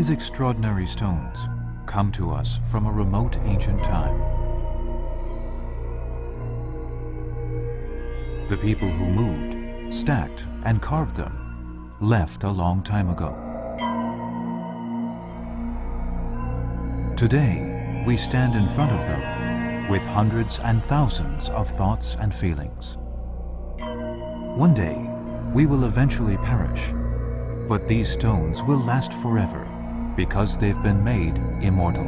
These extraordinary stones come to us from a remote ancient time. The people who moved, stacked, and carved them left a long time ago. Today, we stand in front of them with hundreds and thousands of thoughts and feelings. One day, we will eventually perish, but these stones will last forever because they've been made immortal.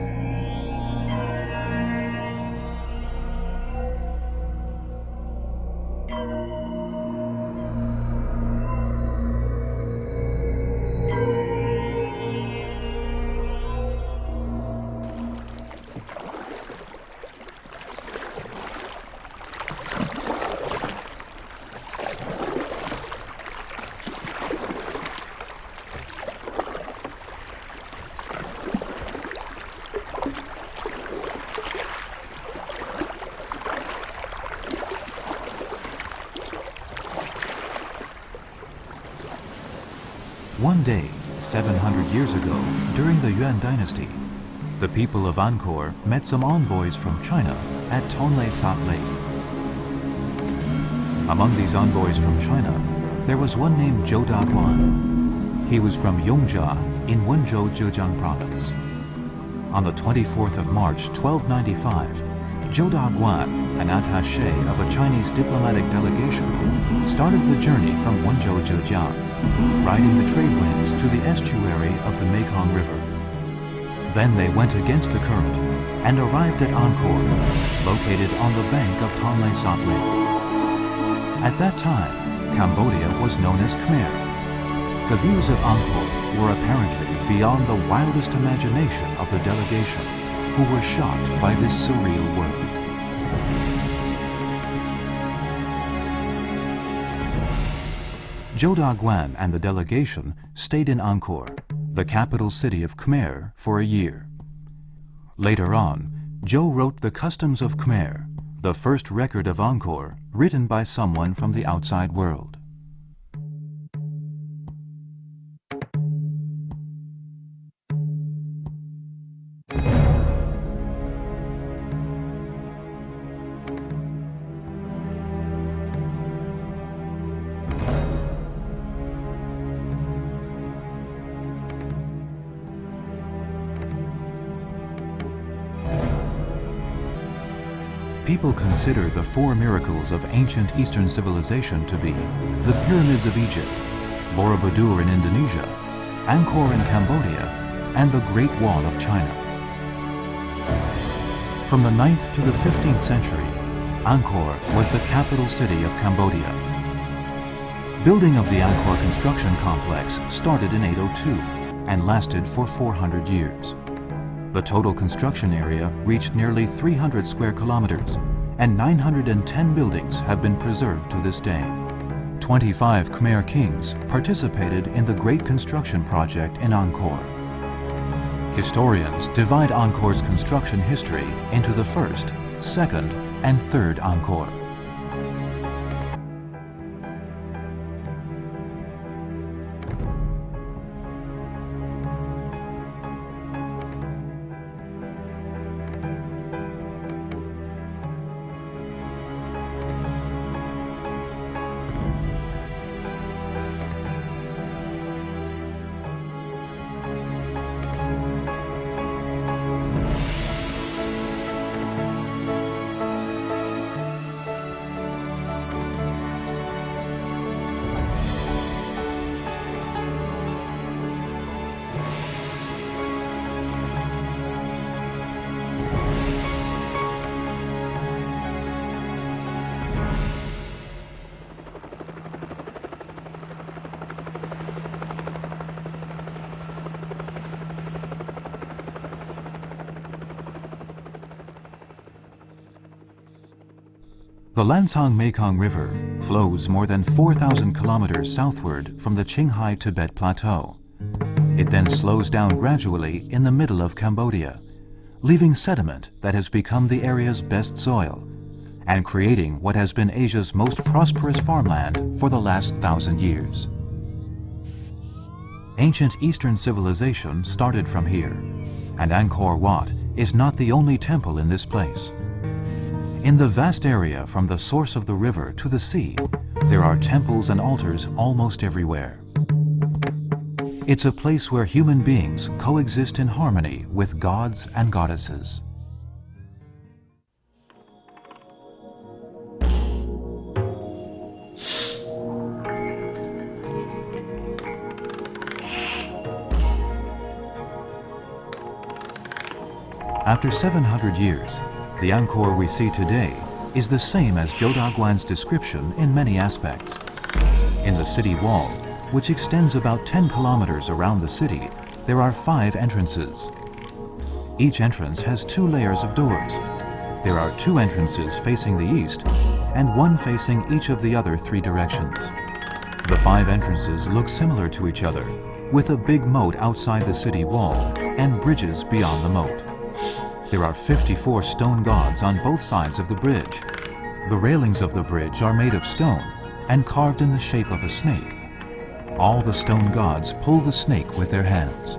One day, 700 years ago, during the Yuan dynasty, the people of Angkor met some envoys from China at Tonle Sap Lake. Among these envoys from China, there was one named Zhou Daguan. He was from Yongjia in Wenzhou, Zhejiang province. On the 24th of March, 1295, Zhou Daguan, an attaché of a Chinese diplomatic delegation, started the journey from Wenzhou, Zhejiang, riding the trade winds to the estuary of the Mekong River. Then they went against the current and arrived at Angkor, located on the bank of Tonle Sap Lake. At that time, Cambodia was known as Khmer. The views of Angkor were apparently beyond the wildest imagination of the delegation, who were shocked by this surreal world. Zhou Daguan and the delegation stayed in Angkor, the capital city of Khmer, for a year. Later on, Zhou wrote The Customs of Khmer, the first record of Angkor written by someone from the outside world. People consider the four miracles of ancient Eastern civilization to be the Pyramids of Egypt, Borobudur in Indonesia, Angkor in Cambodia, and the Great Wall of China. From the 9th to the 15th century, Angkor was the capital city of Cambodia. Building of the Angkor construction complex started in 802 and lasted for 400 years. The total construction area reached nearly 300 square kilometers, and 910 buildings have been preserved to this day. 25 Khmer kings participated in the great construction project in Angkor. Historians divide Angkor's construction history into the first, second, and third Angkor. The Lansang-Mekong River flows more than 4,000 kilometers southward from the Qinghai Tibet Plateau. It then slows down gradually in the middle of Cambodia, leaving sediment that has become the area's best soil and creating what has been Asia's most prosperous farmland for the last 1,000 years. Ancient Eastern civilization started from here, and Angkor Wat is not the only temple in this place. In the vast area from the source of the river to the sea, there are temples and altars almost everywhere. It's a place where human beings coexist in harmony with gods and goddesses. After 700 years, the Angkor we see today is the same as Jodaguan's description in many aspects. In the city wall, which extends about 10 kilometers around the city, there are 5 entrances. Each entrance has 2 layers of doors. There are 2 entrances facing the east and 1 facing each of the other 3 directions. The 5 entrances look similar to each other, with a big moat outside the city wall and bridges beyond the moat. There are 54 stone gods on both sides of the bridge. The railings of the bridge are made of stone and carved in the shape of a snake. All the stone gods pull the snake with their hands.